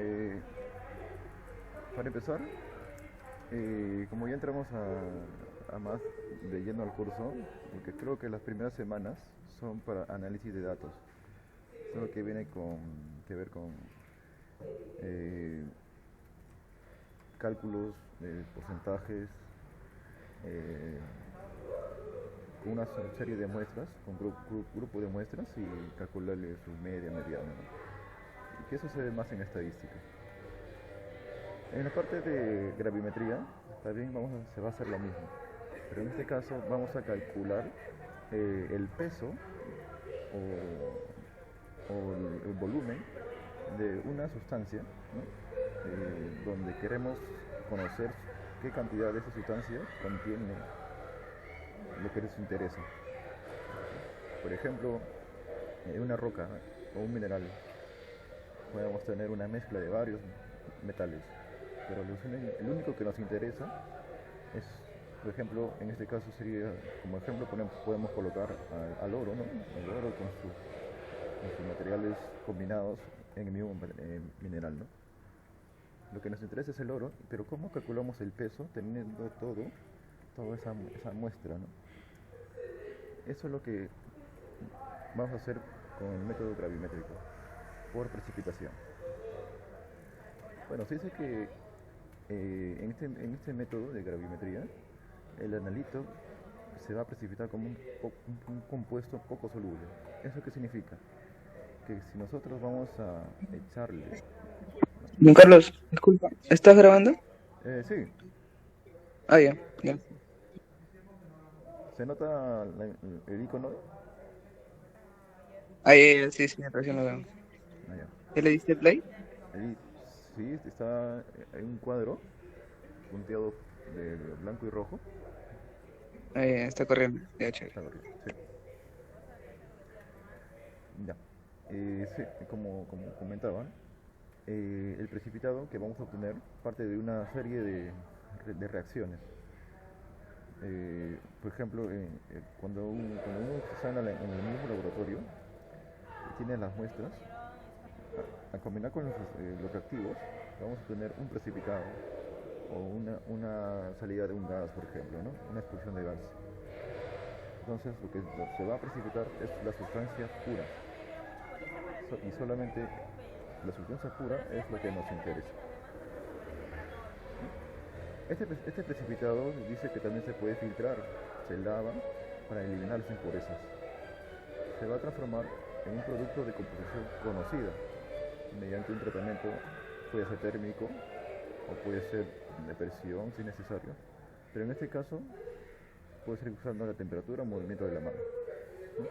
Eh, para empezar, como ya entramos a más de lleno al curso, porque creo que las primeras semanas son para análisis de datos, solo que viene que ver con eh, cálculos de porcentajes, eh, con una serie de muestras, con grupo de muestras y calcularle su media, mediana, ¿no? Y que eso se ve más en estadística. En la parte de gravimetría también se va a hacer lo mismo, pero en este caso vamos a calcular el peso o el volumen de una sustancia, ¿no? Donde queremos conocer qué cantidad de esa sustancia contiene lo que nos interesa. Por ejemplo, una roca o un mineral podemos tener una mezcla de varios metales, pero el único que nos interesa es, por ejemplo, en este caso sería, como ejemplo podemos colocar al oro, ¿no? El oro con sus materiales combinados en el mismo mineral, ¿no? Lo que nos interesa es el oro, pero ¿cómo calculamos el peso teniendo toda esa muestra, ¿no? Eso es lo que vamos a hacer con el método gravimétrico, por precipitación. Bueno, se dice que en este método de gravimetría, el analito se va a precipitar como un compuesto poco soluble. ¿Eso qué significa? Que si nosotros vamos a echarle... Don Carlos, disculpa, ¿estás grabando? Sí, Ah, ya, ya. se nota el icono. Ah, ya, ya, sí, sí, recién lo veo. Ah, ya. ¿Ya le diste play? Ahí sí, está en un cuadro punteado de blanco y rojo. Ah, ya, ya, está corriendo. Ya, chévere. Está correcto, sí. Ya. Sí, como comentaba, el precipitado que vamos a obtener parte de una serie de reacciones. Por ejemplo, cuando uno está en el mismo laboratorio y tiene las muestras, al combinar con los reactivos, vamos a tener un precipitado o una salida de un gas, por ejemplo, ¿no? Una expulsión de gas. Entonces, lo que se va a precipitar es la sustancia pura, y solamente la sustancia pura es lo que nos interesa. Este precipitado dice que también se puede filtrar, se lava para eliminar las impurezas. Se va a transformar en un producto de composición conocida mediante un tratamiento, puede ser térmico o puede ser de presión si es necesario, pero en este caso puede ser usando la temperatura o movimiento de la mano, ¿no?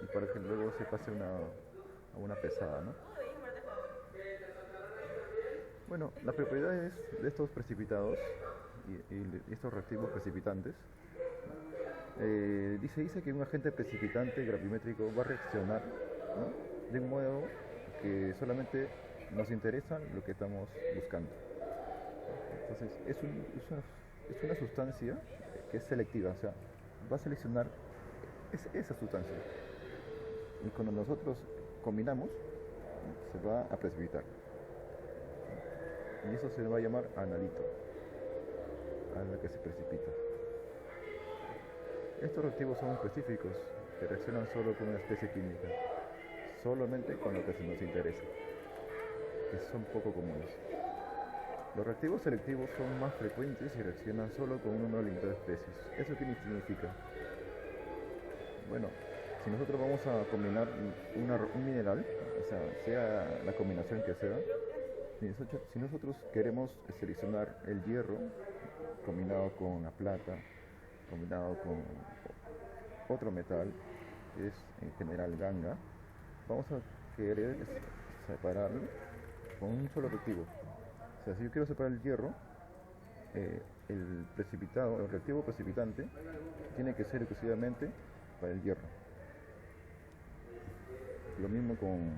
Y para que luego se pase a una pesada, ¿no? Bueno, las propiedades de estos precipitados y estos reactivos precipitantes, dice que un agente precipitante gravimétrico va a reaccionar, ¿no? De un modo que solamente nos interesa lo que estamos buscando. Entonces, es una sustancia que es selectiva, o sea, va a seleccionar esa sustancia. Y cuando nosotros combinamos, se va a precipitar. Y eso se le va a llamar analito, a la que se precipita. Estos reactivos son específicos, que reaccionan solo con una especie química, solamente con lo que se nos interesa, que son poco comunes. Los reactivos selectivos son más frecuentes y reaccionan solo con un número limitado de especies. ¿Eso qué significa? Bueno, si nosotros vamos a combinar un mineral, o sea la combinación que sea, si nosotros queremos seleccionar el hierro combinado con la plata, combinado con otro metal, que es en general ganga, vamos a querer separarlo con un solo reactivo. O sea, si yo quiero separar el hierro, el reactivo precipitante tiene que ser exclusivamente para el hierro. Lo mismo con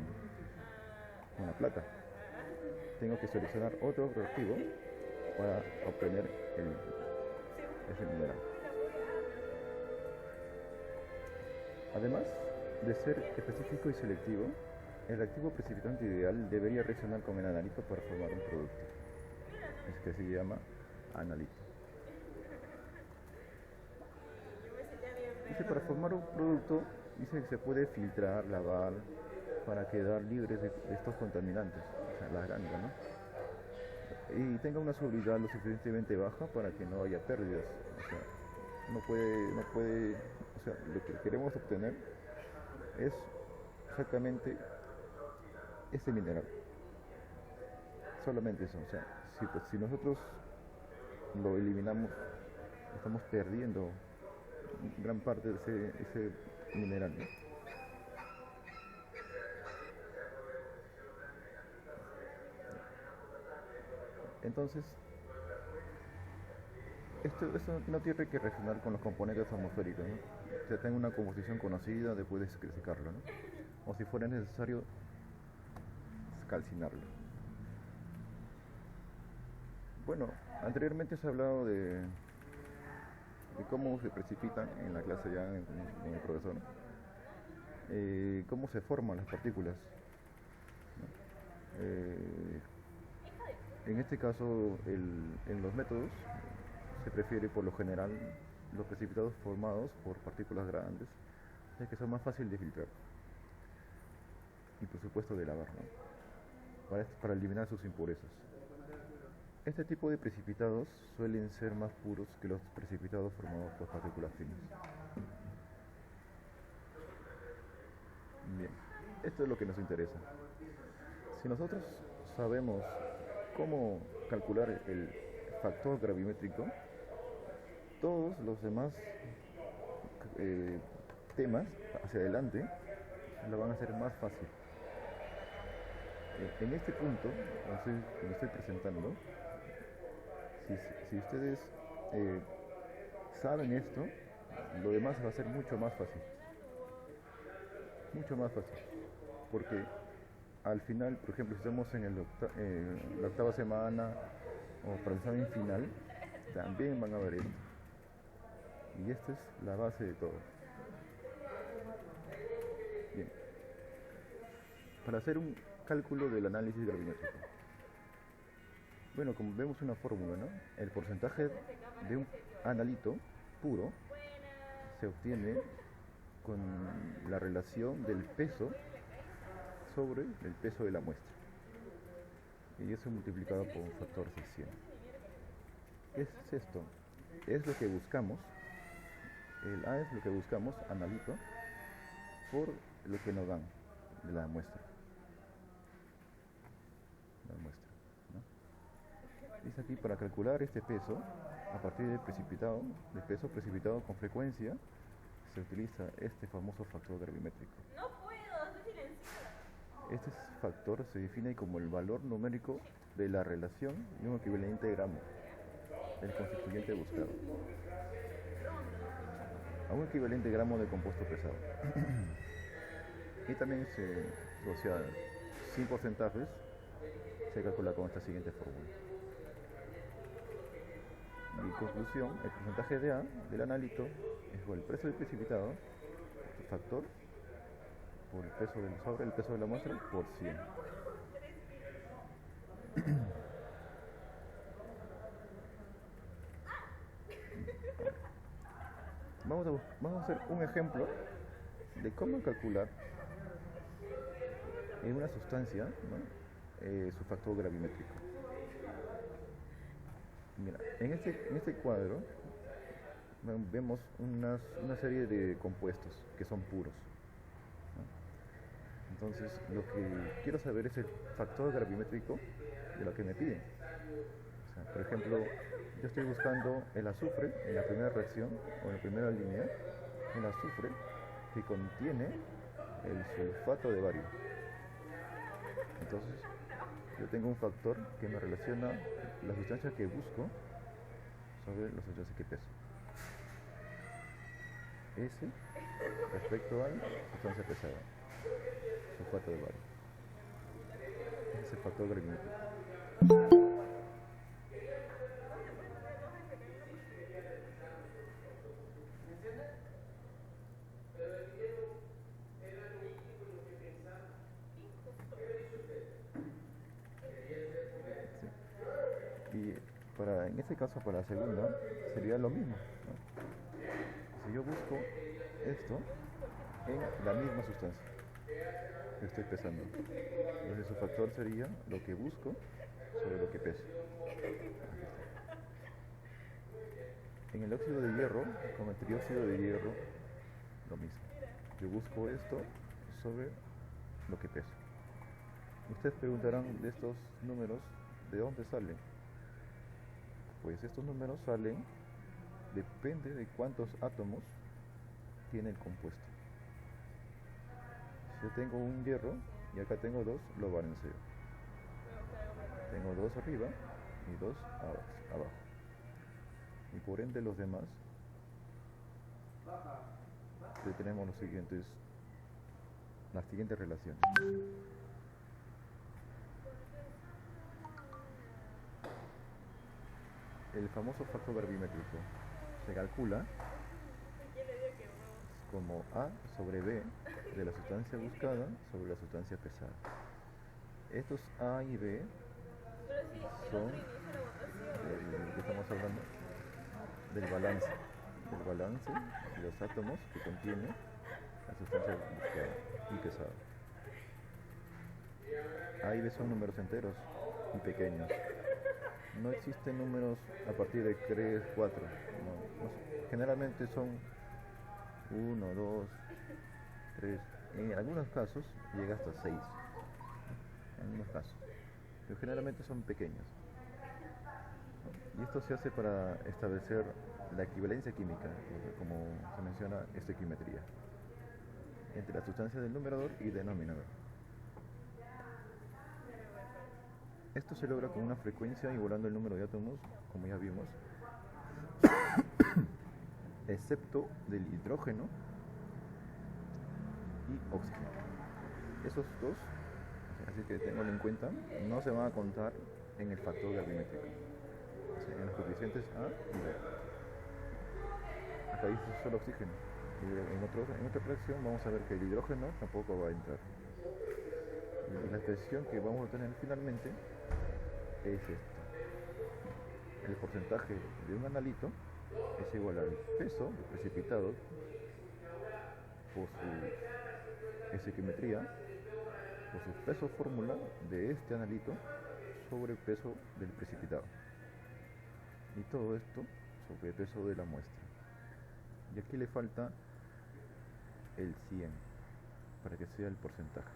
la plata. Tengo que seleccionar otro reactivo para obtener ese mineral. Además de ser específico y selectivo, el activo precipitante ideal debería reaccionar con el analito para formar un producto. Es que se llama analito. Dice, para formar un producto, dice que se puede filtrar, lavar, para quedar libres de estos contaminantes, o sea, la gránulas, ¿no? Y tenga una solubilidad lo suficientemente baja para que no haya pérdidas. O sea, o sea, lo que queremos obtener es exactamente este mineral. Solamente eso. O sea, si nosotros lo eliminamos, estamos perdiendo gran parte de ese mineral, ¿no? Entonces, esto no tiene que reaccionar con los componentes atmosféricos, ¿no? O sea, tenga una composición conocida, después de secarlo, ¿no? O si fuera necesario, calcinarlo. Bueno, anteriormente se ha hablado de cómo se precipitan en la clase ya en el profesor, ¿no? Cómo se forman las partículas, ¿no? En este caso, en los métodos se prefiere por lo general los precipitados formados por partículas grandes, ya que son más fáciles de filtrar y por supuesto de lavar, ¿no? Para eliminar sus impurezas. Este tipo de precipitados suelen ser más puros que los precipitados formados por partículas finas. Bien, esto es lo que nos interesa. Si nosotros sabemos cómo calcular el factor gravimétrico, todos los demás temas hacia adelante lo van a hacer más fácil. En este punto, lo estoy presentando, si ustedes saben esto, lo demás va a ser mucho más fácil. Mucho más fácil. Porque al final, por ejemplo, si estamos en la octava semana o para el examen final, también van a ver esto. Y esta es la base de todo. Bien. Para hacer un cálculo del análisis gravimétrico. Bueno, como vemos una fórmula, ¿no? El porcentaje de un analito puro se obtiene con la relación del peso sobre el peso de la muestra. Y eso multiplicado por un factor de 100. ¿Qué es esto? Es lo que buscamos. El A es lo que buscamos, analito, por lo que nos dan de la muestra. ¿No? Dice aquí, para calcular este peso, a partir del peso precipitado con frecuencia, se utiliza este famoso factor gravimétrico. No puedo, estoy silenciada. Este factor se define como el valor numérico de la relación de un equivalente gramo, el constituyente buscado, a un equivalente gramo de compuesto pesado. Y también o sea, sin porcentajes, se calcula con esta siguiente fórmula. Mi conclusión, el porcentaje de A del analito es igual al peso del precipitado, el factor, por el peso sobre el peso de la muestra, por 100. Vamos a hacer un ejemplo de cómo calcular en una sustancia, ¿no? Su factor gravimétrico. Mira, en este cuadro vemos una serie de compuestos que son puros, ¿no? Entonces, lo que quiero saber es el factor gravimétrico de lo que me piden. O sea, por ejemplo, yo estoy buscando el azufre en la primera reacción o en la primera línea, el azufre que contiene el sulfato de bario. Entonces, yo tengo un factor que me relaciona la sustancia que busco sobre la sustancia que peso. S respecto a la sustancia pesada, sulfato de bario. Ese es el factor gravimétrico. Y en este caso, para la segunda, sería lo mismo, ¿no? Si yo busco esto en la misma sustancia que estoy pesando, entonces su factor sería lo que busco sobre lo que peso. En el óxido de hierro, con el trióxido de hierro, lo mismo. Yo busco esto sobre lo que peso. Ustedes preguntarán de estos números, ¿de dónde salen? Pues estos números salen, depende de cuántos átomos tiene el compuesto. Si yo tengo un hierro y acá tengo dos, lo balanceo. Tengo dos arriba y dos abajo. Y por ende los demás tenemos las siguientes relaciones. El famoso factor gravimétrico se calcula como A sobre B de la sustancia buscada sobre la sustancia pesada. Estos A y B son que estamos hablando del balance de los átomos que contiene la sustancia buscada y pesada. A y B son números enteros y pequeños. No existen números a partir de 3, 4. No, generalmente son 1, 2, 3. En algunos casos llega hasta 6. En algunos casos. Pero generalmente son pequeños. Y esto se hace para establecer la equivalencia química, como se menciona estequiometría, entre la sustancia del numerador y denominador. Esto se logra con una frecuencia igualando el número de átomos, como ya vimos, excepto del hidrógeno y oxígeno. Esos dos, así que tenganlo en cuenta, no se van a contar en el factor gravimétrico, en los coeficientes A y B. Acá dice solo oxígeno. Y en otra fracción vamos a ver que el hidrógeno tampoco va a entrar. Y la expresión que vamos a tener finalmente es esta. El porcentaje de un analito es igual al peso del precipitado por su estequiometría, por su peso fórmula de este analito sobre el peso del precipitado. Y todo esto sobre el peso de la muestra. Y aquí le falta el 100 para que sea el porcentaje.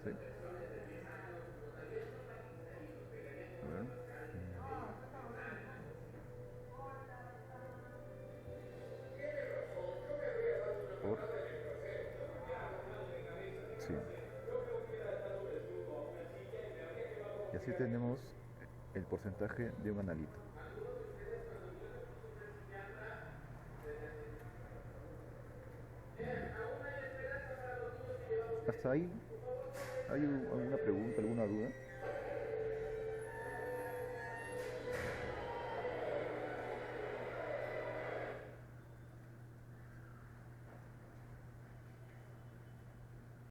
¿Sí? A ver. Por 100. Y así tenemos el porcentaje de un analito. Hasta ahí, ¿hay alguna pregunta, alguna duda?